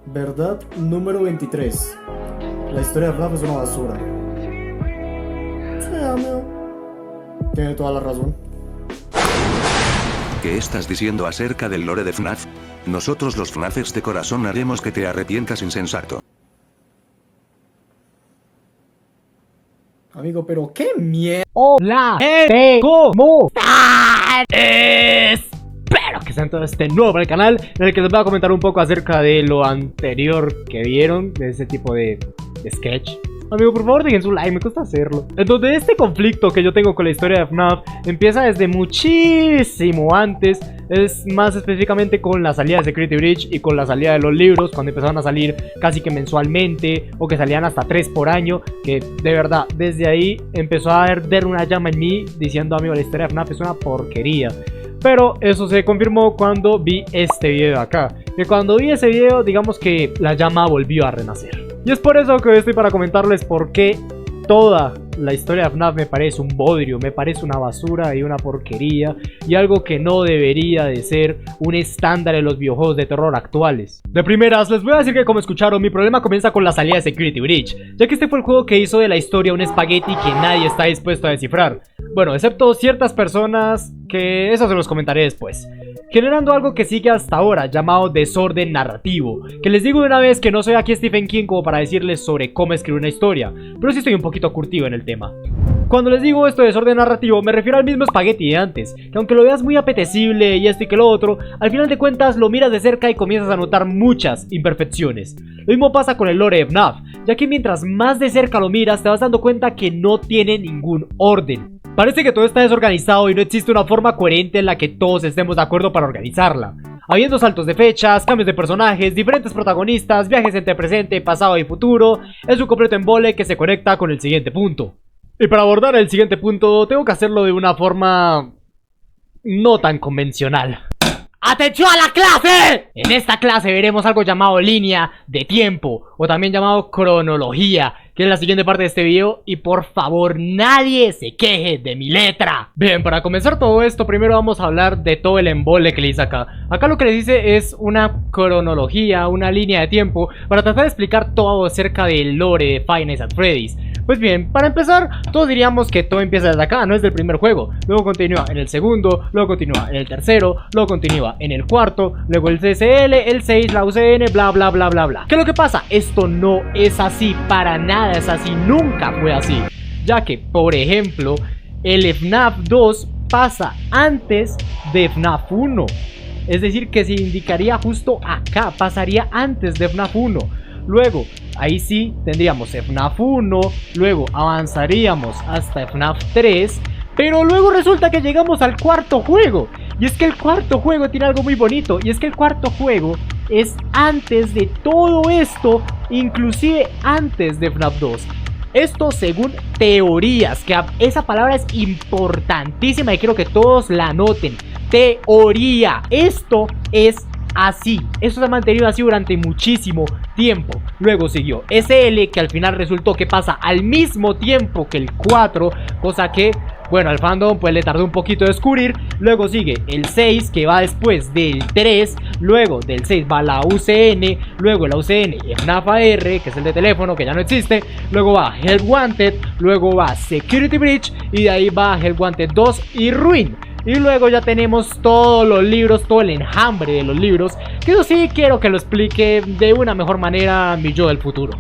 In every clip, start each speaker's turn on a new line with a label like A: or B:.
A: Verdad número 23. La historia de FNAF es una basura. Sí, amigo. Tiene toda la razón.
B: ¿Qué estás diciendo acerca del lore de FNAF? Nosotros los FNAFers de corazón haremos que te arrepientas, insensato.
A: Amigo, pero qué mierda.
C: Hola, gente, ¿cómo están? Espero que sean todos nuevo para el canal, en el que les voy a comentar un poco acerca de lo anterior que vieron, de ese tipo de sketch. Amigo, por favor dejen su like, me cuesta hacerlo. Entonces, este conflicto que yo tengo con la historia de FNAF empieza desde muchísimo antes. Es más específicamente con la salida de Security Breach y con la salida de los libros, cuando empezaron a salir casi que mensualmente, o que salían hasta 3 por año. Que de verdad, desde ahí empezó a arder una llama en mí diciendo: amigo, la historia de FNAF es una porquería. Pero eso se confirmó cuando vi este video de acá. Que cuando vi ese video, digamos que la llama volvió a renacer. Y es por eso que hoy estoy para comentarles por qué toda la historia de FNAF me parece un bodrio, me parece una basura y una porquería, y algo que no debería de ser un estándar en los videojuegos de terror actuales. De primeras, les voy a decir que, como escucharon, mi problema comienza con la salida de Security Breach, ya que este fue el juego que hizo de la historia un espagueti que nadie está dispuesto a descifrar. Bueno, excepto ciertas personas, que eso se los comentaré después. Generando algo que sigue hasta ahora, llamado desorden narrativo. Que les digo de una vez que no soy aquí Stephen King como para decirles sobre cómo escribir una historia, pero sí estoy un poquito curtido en el tema. Cuando les digo esto de desorden narrativo, me refiero al mismo espagueti de antes, que aunque lo veas muy apetecible y esto y que lo otro, al final de cuentas lo miras de cerca y comienzas a notar muchas imperfecciones. Lo mismo pasa con el lore de FNAF, ya que mientras más de cerca lo miras te vas dando cuenta que no tiene ningún orden. Parece que todo está desorganizado y no existe una forma coherente en la que todos estemos de acuerdo para organizarla. Habiendo saltos de fechas, cambios de personajes, diferentes protagonistas, viajes entre presente, pasado y futuro, es un completo embole que se conecta con el siguiente punto. Y para abordar el siguiente punto, tengo que hacerlo de una forma no tan convencional. ¡Atención a la clase! En esta clase veremos algo llamado línea de tiempo, o también llamado cronología, que es la siguiente parte de este video, y por favor nadie se queje de mi letra. Bien, para comenzar todo esto, primero vamos a hablar de todo el embole que le hice acá. Acá lo que les hice es una cronología, una línea de tiempo, para tratar de explicar todo acerca del lore de Five Nights at Freddy's. Pues bien, para empezar, todos diríamos que todo empieza desde acá, no es del primer juego. Luego continúa en el segundo, luego continúa en el tercero, luego continúa en el cuarto, luego el CCL, el 6, la UCN, bla bla bla bla bla. ¿Qué es lo que pasa? Esto no es así, para nada es así, nunca fue así. Ya que, por ejemplo, el FNAF 2 pasa antes de FNAF 1. Es decir, que se indicaría justo acá, pasaría antes de FNAF 1. Luego, ahí sí tendríamos FNAF 1, luego avanzaríamos hasta FNAF 3, pero luego resulta que llegamos al cuarto juego. Y es que el cuarto juego tiene algo muy bonito, y es que el cuarto juego es antes de todo esto, inclusive antes de FNAF 2. Esto según teorías, que esa palabra es importantísima y quiero que todos la anoten. Teoría. Esto es así, esto se ha mantenido así durante muchísimo tiempo. Luego siguió SL, que al final resultó que pasa al mismo tiempo que el 4, cosa que, bueno, al fandom pues le tardó un poquito de descubrir. Luego sigue el 6, que va después del 3. Luego del 6 va la UCN. Luego la UCN y FNAF AR, que es el de teléfono, que ya no existe. Luego va Help Wanted. Luego va Security Breach. Y de ahí va Help Wanted 2 y Ruin. Y luego ya tenemos todos los libros, todo el enjambre de los libros, que eso sí quiero que lo explique de una mejor manera mi yo del futuro.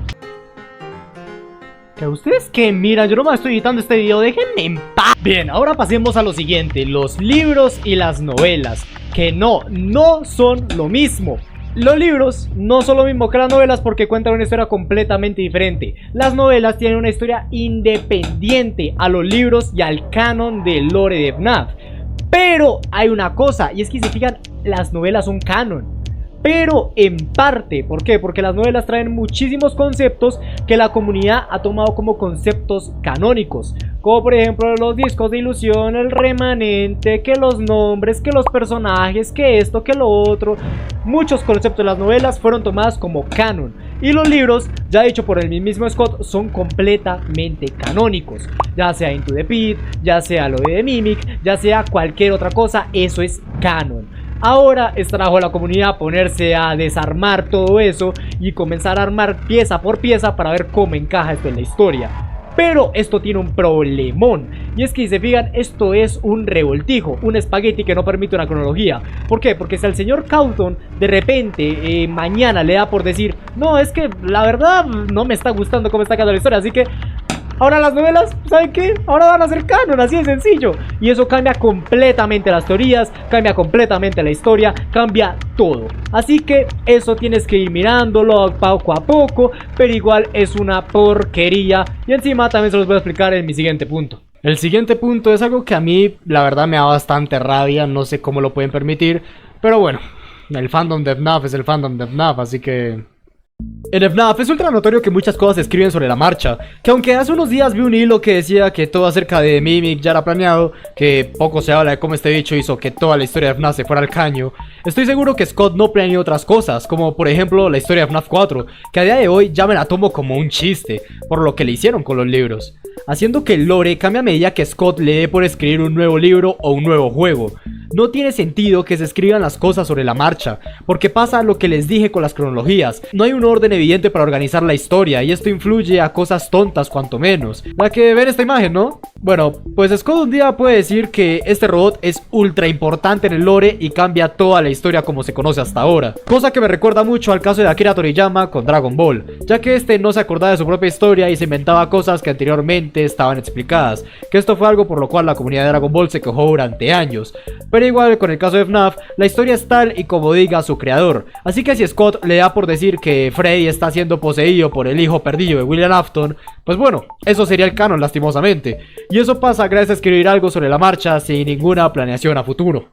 C: Que ustedes que miran, yo no me estoy editando este video, déjenme en paz. Bien, ahora pasemos a lo siguiente, los libros y las novelas, que no son lo mismo. Los libros no son lo mismo que las novelas porque cuentan una historia completamente diferente. Las novelas tienen una historia independiente a los libros y al canon del lore de FNAF. Pero hay una cosa, y es que si se fijan, las novelas son canon. Pero en parte, ¿por qué? Porque las novelas traen muchísimos conceptos que la comunidad ha tomado como conceptos canónicos. Como por ejemplo los discos de ilusión, el remanente, que los nombres, que los personajes, que esto, que lo otro. Muchos conceptos de las novelas fueron tomadas como canon. Y los libros, ya dicho por el mismo Scott, son completamente canónicos. Ya sea Into the Pit, ya sea lo de The Mimic, ya sea cualquier otra cosa, eso es canon. Ahora es trabajo de la comunidad ponerse a desarmar todo eso y comenzar a armar pieza por pieza para ver cómo encaja esto en la historia. Pero esto tiene un problemón, y es que si se fijan, esto es un revoltijo, un espagueti que no permite una cronología. ¿Por qué? Porque si al señor Cawthon de repente mañana le da por decir, no, es que la verdad no me está gustando cómo está quedando la historia, así que ahora las novelas, ¿saben qué? Ahora van a ser canon, así de sencillo. Y eso cambia completamente las teorías, cambia completamente la historia, cambia todo. Así que eso tienes que ir mirándolo poco a poco, pero igual es una porquería. Y encima también se los voy a explicar en mi siguiente punto. El siguiente punto es algo que a mí, la verdad, me da bastante rabia, no sé cómo lo pueden permitir. Pero bueno, el fandom de FNAF es el fandom de FNAF, así que... En FNAF es ultra notorio que muchas cosas se escriben sobre la marcha, que aunque hace unos días vi un hilo que decía que todo acerca de Mimic ya era planeado, que poco se habla de cómo este bicho hizo que toda la historia de FNAF se fuera al caño, estoy seguro que Scott no planeó otras cosas, como por ejemplo la historia de FNAF 4, que a día de hoy ya me la tomo como un chiste, por lo que le hicieron con los libros, haciendo que el lore cambie a medida que Scott le dé por escribir un nuevo libro o un nuevo juego. No tiene sentido que se escriban las cosas sobre la marcha, porque pasa lo que les dije con las cronologías, no hay un orden evidente para organizar la historia y esto influye a cosas tontas cuanto menos. La que ven esta imagen, ¿no? Bueno, pues Scott un día puede decir que este robot es ultra importante en el lore y cambia toda la historia como se conoce hasta ahora, cosa que me recuerda mucho al caso de Akira Toriyama con Dragon Ball, ya que este no se acordaba de su propia historia y se inventaba cosas que anteriormente estaban explicadas, que esto fue algo por lo cual la comunidad de Dragon Ball se quejó durante años. Pero igual con el caso de FNAF, la historia es tal y como diga su creador, así que si Scott le da por decir que Freddy está siendo poseído por el hijo perdido de William Afton, pues bueno, eso sería el canon lastimosamente, y eso pasa gracias a escribir algo sobre la marcha sin ninguna planeación a futuro.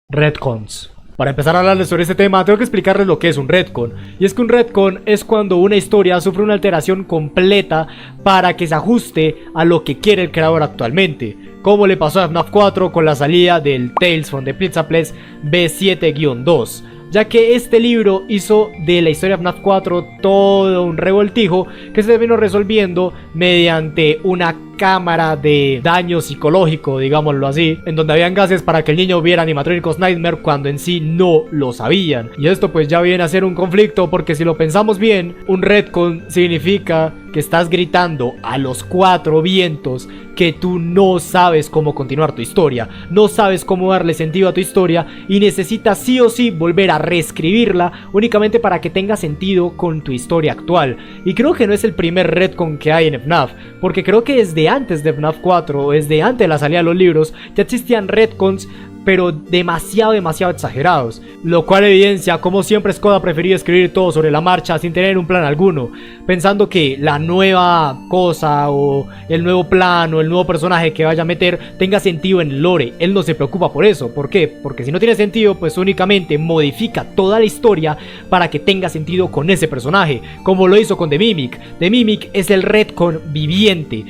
C: Retcons. Para empezar a hablarles sobre este tema, tengo que explicarles lo que es un retcon. Y es que un retcon es cuando una historia sufre una alteración completa para que se ajuste a lo que quiere el creador actualmente, como le pasó a FNAF 4 con la salida del Tales from the Pizza Place B7-2, ya que este libro hizo de la historia de FNAF 4 todo un revoltijo que se vino resolviendo mediante una cámara de daño psicológico, digámoslo así, en donde habían gases para que el niño viera animatrónicos Nightmare cuando en sí no lo sabían. Y esto pues ya viene a ser un conflicto, porque si lo pensamos bien, un retcon significa que estás gritando a los cuatro vientos que tú no sabes cómo continuar tu historia, no sabes cómo darle sentido a tu historia y necesitas sí o sí volver a reescribirla únicamente para que tenga sentido con tu historia actual. Y creo que no es el primer retcon que hay en FNAF, porque creo que desde antes de FNAF 4, desde antes de la salida de los libros, ya existían retcons, pero demasiado exagerados, lo cual evidencia como siempre Scott ha preferido escribir todo sobre la marcha sin tener un plan alguno, pensando que la nueva cosa o el nuevo plan o el nuevo personaje que vaya a meter tenga sentido en el lore. Él no se preocupa por eso. ¿Por qué? Porque si no tiene sentido, pues únicamente modifica toda la historia para que tenga sentido con ese personaje, como lo hizo con The Mimic. The Mimic es el retcon viviente.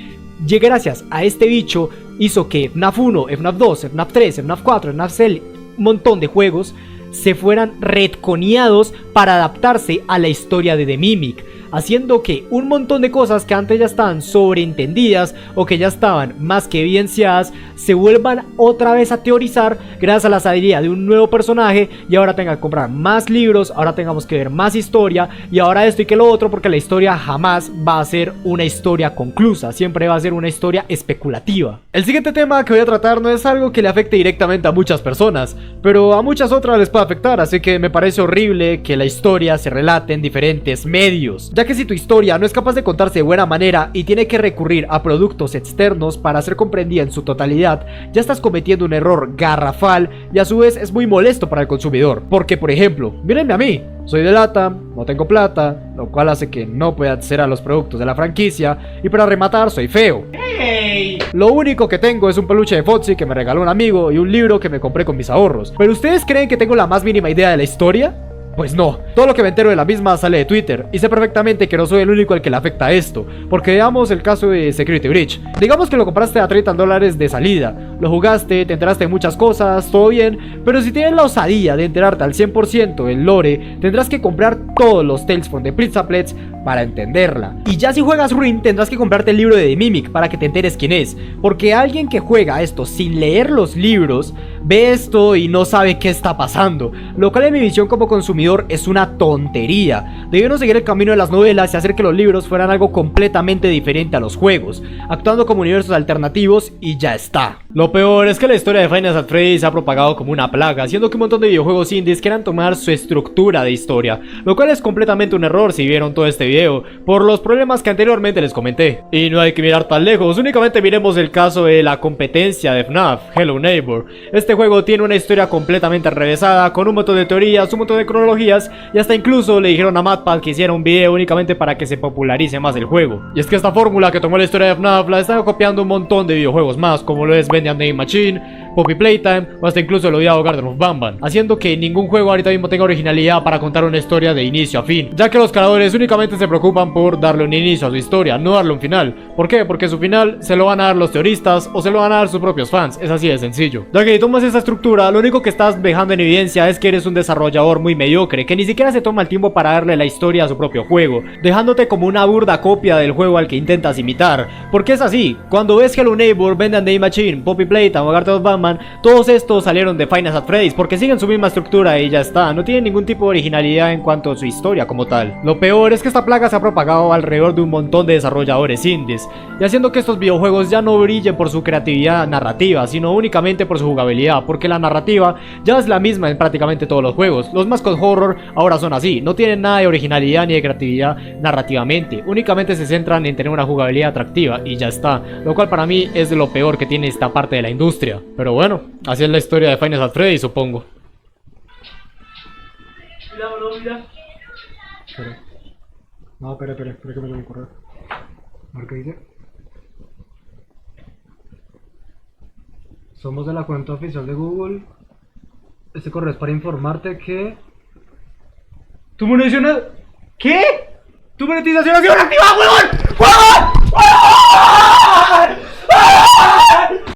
C: Y gracias a este bicho hizo que FNAF 1, FNAF 2, FNAF 3, FNAF 4, FNAF 6, un montón de juegos se fueran retconeados para adaptarse a la historia de The Mimic, haciendo que un montón de cosas que antes ya estaban sobreentendidas o que ya estaban más que evidenciadas se vuelvan otra vez a teorizar gracias a la salida de un nuevo personaje, y ahora tenga que comprar más libros, ahora tengamos que ver más historia y ahora esto y que lo otro, porque la historia jamás va a ser una historia conclusa, siempre va a ser una historia especulativa. El siguiente tema que voy a tratar no es algo que le afecte directamente a muchas personas, pero a muchas otras les puede afectar, así que me parece horrible que la historia se relate en diferentes medios, ya que si tu historia no es capaz de contarse de buena manera y tiene que recurrir a productos externos para ser comprendida en su totalidad, ya estás cometiendo un error garrafal y a su vez es muy molesto para el consumidor. Porque por ejemplo, mírenme a mí, soy de LATAM, no tengo plata, lo cual hace que no pueda acceder a los productos de la franquicia, y para rematar soy feo. ¡Hey! Lo único que tengo es un peluche de Foxy que me regaló un amigo y un libro que me compré con mis ahorros. ¿Pero ustedes creen que tengo la más mínima idea de la historia? Pues no, Todo lo que me entero de la misma sale de Twitter, y sé perfectamente que no soy el único al que le afecta esto, porque veamos el caso de Security Breach. Digamos que lo compraste a $30 de salida, lo jugaste, te enteraste de muchas cosas, todo bien, pero si tienes la osadía de enterarte al 100% del lore, tendrás que comprar todos los Tales from the Princeplets para entenderla. Y ya si juegas Ruin, tendrás que comprarte el libro de The Mimic para que te enteres quién es, porque alguien que juega esto sin leer los libros, ve esto y no sabe qué está pasando, lo cual en mi visión como consumidor es una tontería. Debieron seguir el camino de las novelas y hacer que los libros fueran algo completamente diferente a los juegos, actuando como universos alternativos y ya está. Lo peor es que la historia de Five Nights at Freddy's se ha propagado como una plaga, haciendo que un montón de videojuegos indies quieran tomar su estructura de historia, lo cual es completamente un error si vieron todo este video, por los problemas que anteriormente les comenté. Y no hay que mirar tan lejos, únicamente miremos el caso de la competencia de FNAF, Hello Neighbor. Este juego tiene una historia completamente enrevesada, con un montón de teorías, un montón de cronologías, y hasta incluso le dijeron a MatPat que hiciera un video únicamente para que se popularice más el juego. Y es que esta fórmula que tomó la historia de FNAF la están copiando un montón de videojuegos más, como lo es Bendy and the Machine, Poppy Playtime o hasta incluso el odiado Garden of Banban, haciendo que ningún juego ahorita mismo tenga originalidad para contar una historia de inicio a fin, ya que los creadores únicamente se preocupan por darle un inicio a su historia, no darle un final. ¿Por qué? Porque su final se lo van a dar los teoristas o se lo van a dar sus propios fans, es así de sencillo. Ya que si tomas esa estructura, lo único que estás dejando en evidencia es que eres un desarrollador muy mediocre, que ni siquiera se toma el tiempo para darle la historia a su propio juego, dejándote como una burda copia del juego al que intentas imitar. Porque es así, cuando ves Hello Neighbor, Bendy and the Machine, Poppy Playtime o Garden of Banban, todos estos salieron de Five Nights at Freddy's porque siguen su misma estructura y ya está, no tienen ningún tipo de originalidad en cuanto a su historia como tal. Lo peor es que esta plaga se ha propagado alrededor de un montón de desarrolladores indies, y haciendo que estos videojuegos ya no brillen por su creatividad narrativa, sino únicamente por su jugabilidad, porque la narrativa ya es la misma en prácticamente todos los juegos. Los Mascot Horror ahora son así, no tienen nada de originalidad ni de creatividad narrativamente, únicamente se centran en tener una jugabilidad atractiva y ya está, lo cual para mí es de lo peor que tiene esta parte de la industria. Pero bueno, así es la historia de Five Nights at Freddy's, supongo. Mira.
A: No, espera que me tengo que correr. A ver qué dice. Somos de la cuenta oficial de Google. Este correo es para informarte que
C: ¿Tu monetización? ¿Qué? ¿Tu monetización ha sido activada, huevón? ¡Huevón!